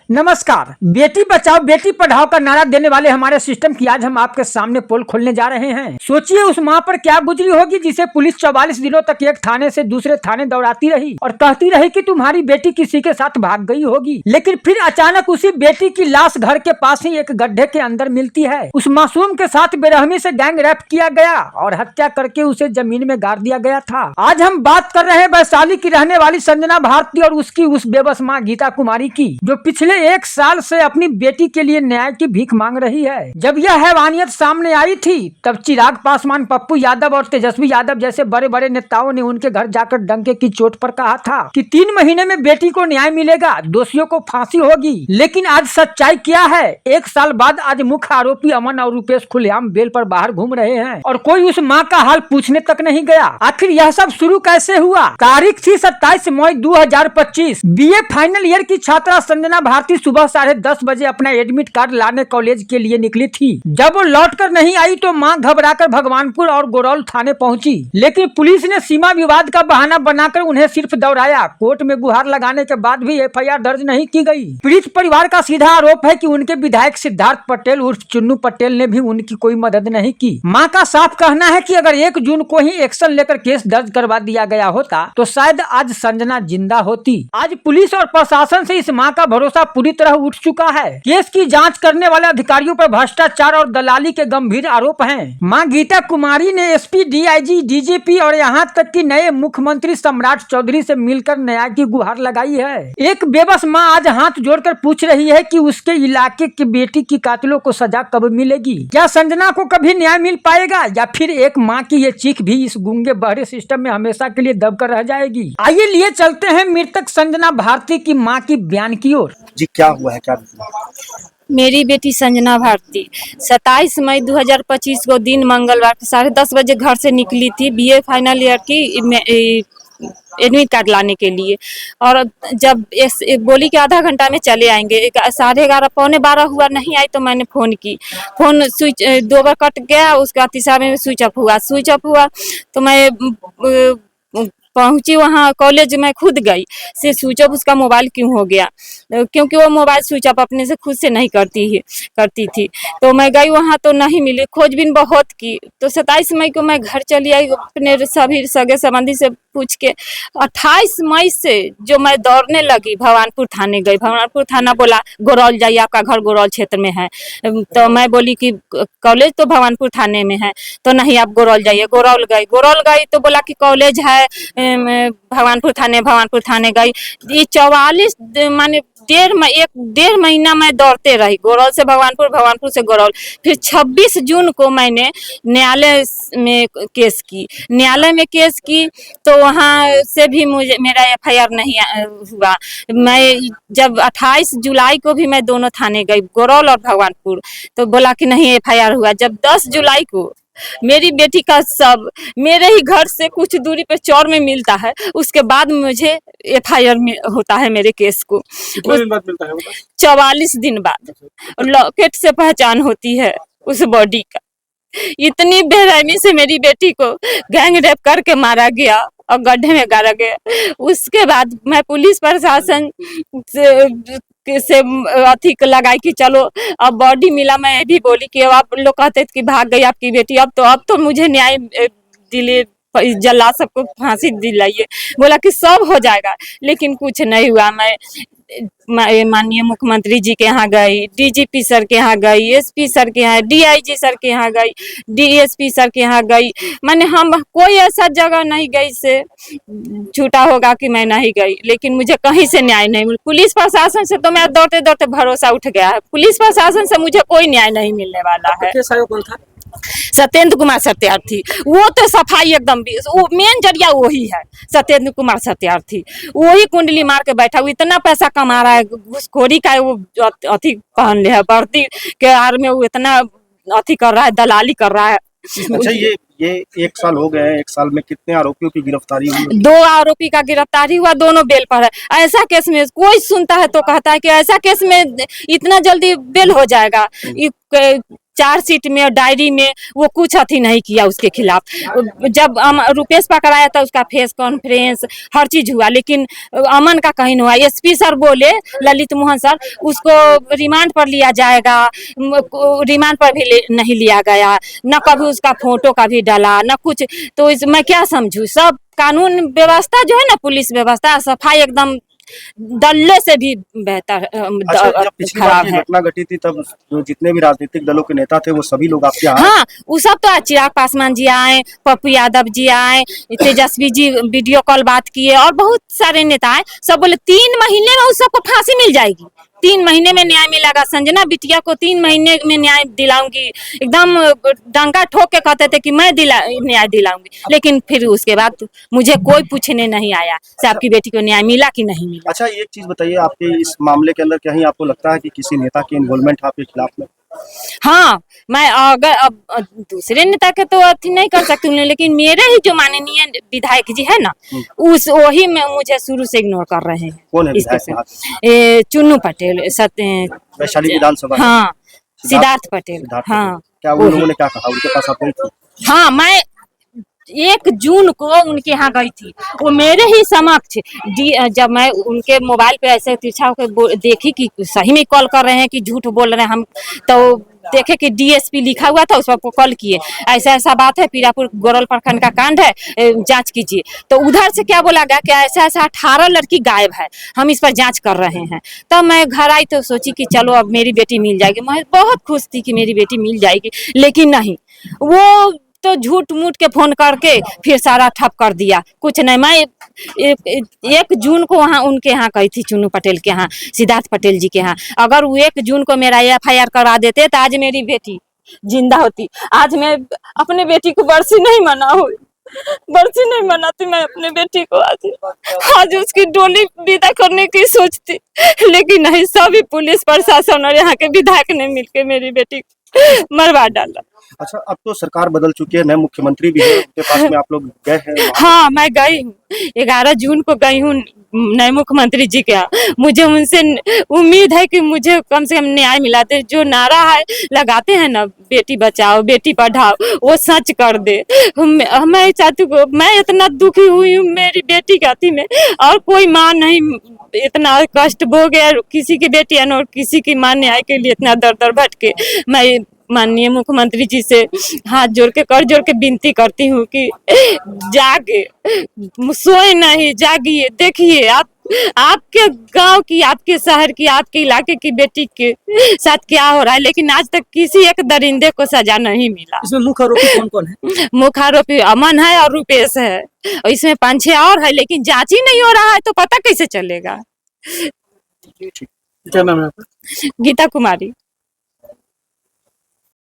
नमस्कार। बेटी बचाओ बेटी पढ़ाओ का नारा देने वाले हमारे सिस्टम की आज हम आपके सामने पोल खोलने जा रहे हैं। सोचिए उस माँ पर क्या गुजरी होगी जिसे पुलिस 44 दिनों तक एक थाने से दूसरे थाने दौड़ाती रही और कहती रही कि तुम्हारी बेटी किसी के साथ भाग गई होगी, लेकिन फिर अचानक उसी बेटी की लाश घर के पास ही एक गड्ढे के अंदर मिलती है। उस मासूम के साथ बेरहमी से गैंग रेप किया गया और हत्या करके उसे जमीन में गाड़ दिया गया था। आज हम बात कर रहे हैं वैशाली की रहने वाली संजना भारती और उसकी उस बेबस माँ गीता कुमारी की, जो पिछले एक साल से अपनी बेटी के लिए न्याय की भीख मांग रही है। जब यह हैवानियत सामने आई थी तब चिराग पासवान, पप्पू यादव और तेजस्वी यादव जैसे बड़े बड़े नेताओं ने उनके घर जाकर डंके की चोट पर कहा था कि 3 महीने में बेटी को न्याय मिलेगा, दोषियों को फांसी होगी। लेकिन आज सच्चाई क्या है? एक साल बाद आज मुख्य आरोपी अमन और रुपेश खुलेआम बेल पर बाहर घूम रहे हैं और कोई उस माँ का हाल पूछने तक नहीं गया। आखिर यह सब शुरू कैसे हुआ? तारीख थी 27 मई 2025। बीए फाइनल ईयर की छात्रा संजना भारती सुबह 10:30 बजे अपना एडमिट कार्ड लाने कॉलेज के लिए निकली थी। जब वो लौट कर नहीं आई तो मां घबराकर भगवानपुर और गोरौल थाने पहुंची, लेकिन पुलिस ने सीमा विवाद का बहाना बनाकर उन्हें सिर्फ दौड़ाया। कोर्ट में गुहार लगाने के बाद भी एफआईआर दर्ज नहीं की गई। पीड़ित परिवार का सीधा आरोप है कि उनके विधायक सिद्धार्थ पटेल उर्फ चुन्नू पटेल ने भी उनकी कोई मदद नहीं की। मां का साफ कहना है कि अगर 1 जून को ही एक्शन लेकर केस दर्ज करवा दिया गया होता तो शायद आज संजना जिंदा होती। आज पुलिस और प्रशासन से इस मां का भरोसा पूरी तरह उठ चुका है। केस की जांच करने वाले अधिकारियों पर भ्रष्टाचार और दलाली के गंभीर आरोप हैं। मां गीता कुमारी ने एसपी, डीआईजी, डीजीपी और यहाँ तक कि नए मुख्यमंत्री सम्राट चौधरी से मिलकर न्याय की गुहार लगाई है। एक बेबस मां आज हाथ जोड़कर पूछ रही है कि उसके इलाके की बेटी की कातिलों को सजा कब मिलेगी? क्या संजना को कभी न्याय मिल पाएगा या फिर एक माँ की ये चीख भी इस गूंगे बहरे सिस्टम में हमेशा के लिए दबकर रह जाएगी? आइए लिए चलते हैं मृतक संजना भारती की माँ की बयान की ओर। जी क्या हुआ है, क्या? मेरी बेटी संजना भारती 27 मई 2025 को दिन मंगलवार को 10:30 बजे घर से निकली थी बीए फाइनल ईयर की एडमिट कार्ड लाने के लिए, और जब बोली कि आधा घंटा में चले आएंगे, 11:30 पौने 12 हुआ, नहीं आई तो मैंने फोन की। फोन स्विच 2 बार कट गया, उसके बाद तीसरा में स्विच ऑफ हुआ तो मैं पहुंची वहाँ कॉलेज में, खुद गई से स्विच ऑफ उसका मोबाइल क्यों हो गया, क्योंकि वो मोबाइल स्विच ऑफ अपने से खुद से नहीं करती थी। तो मैं गई वहाँ तो नहीं मिली, खोजबीन बहुत की। तो 27 मई को मैं घर चली आई, अपने सभी सगे संबंधी से पूछ के। 28 मई से जो मैं दौड़ने लगी भगवानपुर थाने गई। भगवानपुर थाना बोला गोरौल जाइए, आपका घर गोरौल क्षेत्र में है। तो मैं बोली कि कॉलेज तो भगवानपुर थाने में है, तो नहीं आप गोरौल जाइए। गोरौल गई तो बोला कि कॉलेज है भगवानपुर थाने गई। ये 44 माने 1.5 महीना मैं दौड़ते रही, गोरौल से भगवानपुर से गोरौल। फिर 26 जून को मैंने न्यायालय में केस की तो वहाँ से भी मेरा एफआईआर नहीं हुआ। मैं जब 28 जुलाई को भी मैं दोनों थाने गई, गोरौल और भगवानपुर, तो बोला कि नहीं एफआईआर हुआ। जब 10 जुलाई को मेरी बेटी का शव मेरे ही घर से कुछ दूरी पे चौर में मिलता है, उसके बाद मुझे एफआईआर होता है मेरे केस को। कितने दिन बाद मिलता है? 44 दिन बाद लॉकेट से पहचान होती है उस बॉडी का। इतनी बेरहमी से मेरी बेटी को गैंग रेप करके मारा गया और गड्ढे में गाड़ा गया। उसके बाद मैं पुलिस प्रशासन से अधिक लगाई कि चलो अब बॉडी मिला। मैं भी बोली कि अब आप लोग कहते कि भाग गई आपकी बेटी, अब तो मुझे न्याय दिले, जल्लाद सबको फांसी दिलाइए। बोला कि सब हो जाएगा, लेकिन कुछ नहीं हुआ। मैं माननीय मुख्यमंत्री जी के यहाँ गई, डीजीपी सर के यहाँ गई, एसपी सर के यहाँ, डीआईजी सर के यहाँ गई, डीएसपी सर के यहाँ गई। मैंने हम कोई ऐसा जगह नहीं गई से झूठा होगा कि मैं नहीं गई, लेकिन मुझे कहीं से न्याय नहीं मिला। पुलिस प्रशासन से तो मैं दौड़ते दौड़ते भरोसा उठ गया है। पुलिस प्रशासन से मुझे कोई न्याय नहीं मिलने वाला है। कौन था? सत्येंद्र कुमार सत्यार्थी, वो तो सफाई एकदम, वो मेन जरिया वही है। सत्येंद्र कुमार सत्यार्थी वही कुंडली मार के बैठा, वो इतना पैसा कमा रहा है, घूसखोरी का वो अथी पहन ले है, बढ़ती के आर में वो इतना अथी कर रहा है, दलाली कर रहा है। अच्छा, ये 1 साल हो गए हैं। 1 साल में कितने आरोपियों की गिरफ्तारी हुई? 2 आरोपी का गिरफ्तारी हुआ, दोनों बेल पर है। ऐसा केस में कोई सुनता है तो कहता है कि ऐसा केस में इतना जल्दी बेल हो जाएगा। चार्जशीट में और डायरी में वो कुछ अथी नहीं किया उसके खिलाफ। जब रुपेश पकड़ाया था उसका फेस कॉन्फ्रेंस हर चीज हुआ, लेकिन अमन का कहीं नहीं हुआ। एसपी सर बोले, ललित मोहन सर, उसको रिमांड पर लिया जाएगा, रिमांड पर भी नहीं लिया गया, न कभी उसका फोटो का भी डाला न कुछ। तो मैं क्या समझू, सब कानून व्यवस्था जो है ना, पुलिस व्यवस्था सफाई एकदम दल्ले से भी बेहतर अच्छा, जब पिछली बार खराब की है। घटना घटी थी तब जो जितने भी राजनीतिक दलों के नेता थे वो सभी लोग आपके यहाँ आए? हाँ, वो सब तो चिराग पासवान जी आए, पप्पू यादव जी आए, तेजस्वी जी वीडियो कॉल बात किए और बहुत सारे नेता आए। सब बोले 3 महीने में उस सबको फांसी मिल जाएगी, 3 महीने में न्याय मिलेगा। संजना बिटिया को 3 महीने में न्याय दिलाऊंगी, एकदम डंका ठोक के कहते थे कि मैं न्याय दिलाऊंगी। लेकिन फिर उसके बाद मुझे कोई पूछने नहीं आया कि आपकी बेटी को न्याय मिला कि नहीं मिला। अच्छा, एक चीज बताइए, आपके इस मामले के अंदर कहीं आपको लगता है कि किसी नेता की इन्वॉल्वमेंट है आपके खिलाफ में? हाँ, मैं अगर अब दूसरे नेता के तो अथी नहीं कर सकती हूँ, लेकिन मेरे ही जो माननीय विधायक जी है ना, उस वही में मुझे शुरू से इग्नोर कर रहे हैं। कौन है इसके विधायक से चुन्नू पटेल, वैशाली विधानसभा? हाँ, सिद्धार्थ पटेल। सिद्धार्थ हाँ, पटेल। क्या उन लोगों ने क्या कहा, उनके पास आप गई थी? हाँ, मैं 1 जून को उनके यहाँ गई थी, वो मेरे ही समक्ष जब मैं उनके मोबाइल पे ऐसे तिरछा होकर देखी कि सही में कॉल कर रहे हैं कि झूठ बोल रहे हैं हम, तो देखे कि डीएसपी लिखा हुआ था, उस पर कॉल किए, ऐसा ऐसा बात है, पीरापुर गोरल प्रखंड का कांड है, जांच कीजिए। तो उधर से क्या बोला गया कि ऐसा ऐसा 18 लड़की गायब है, हम इस पर जांच कर रहे हैं। तब मैं घर आई तो सोची कि चलो अब मेरी बेटी मिल जाएगी, मैं बहुत खुश थी कि मेरी बेटी मिल जाएगी। लेकिन नहीं, वो तो झूठ मूठ के फोन करके फिर सारा ठप कर दिया। कुछ नहीं, मैं 1 जून को वहाँ उनके यहाँ गई थी, चुन्नू पटेल के यहाँ, सिद्धार्थ पटेल जी के यहाँ। अगर वो 1 जून को मेरा FIR करवा देते तो आज मेरी बेटी जिंदा होती। आज मैं अपने बेटी को बरसी नहीं मनाती मैं अपने बेटी को। आज उसकी डोली विदा करने की सोचती, लेकिन नहीं, सभी पुलिस प्रशासन और यहाँ के विधायक ने मिलकर मेरी बेटी मरवा डाला। अच्छा, अब तो सरकार बदल चुकी है, नए मुख्यमंत्री भी है, उनके पास में आप लोग गए हैं? हाँ, मैं गई हूँ, 11 जून को गई हूँ नए मुख्यमंत्री जी के यहाँ। मुझे उनसे उम्मीद है कि मुझे कम से कम न्याय मिला दे। जो नारा है लगाते हैं ना, बेटी बचाओ बेटी पढ़ाओ, वो सच कर दे। मैं चाहती हूँ, मैं इतना दुखी हुई हूँ मेरी बेटी के अति में, और कोई माँ नहीं इतना कष्ट भोगे, किसी की बेटी और किसी की माँ न्याय के लिए इतना दर दर भटके। मैं माननीय मुख्यमंत्री जी से हाथ जोड़ के कर जोड़ के विनती करती हूँ कि जागे, सोए नहीं, जागिए, देखिए आपके गांव की, आपके शहर की, आपके इलाके की बेटी के साथ क्या हो रहा है। लेकिन आज तक किसी एक दरिंदे को सजा नहीं मिला। इसमें मुख्य आरोपी कौन कौन है? मुख्य आरोपी अमन है और रुपेश है, और इसमें 5-6 और है, लेकिन जांच ही नहीं हो रहा है तो पता कैसे चलेगा। क्या नाम है आपका? गीता कुमारी।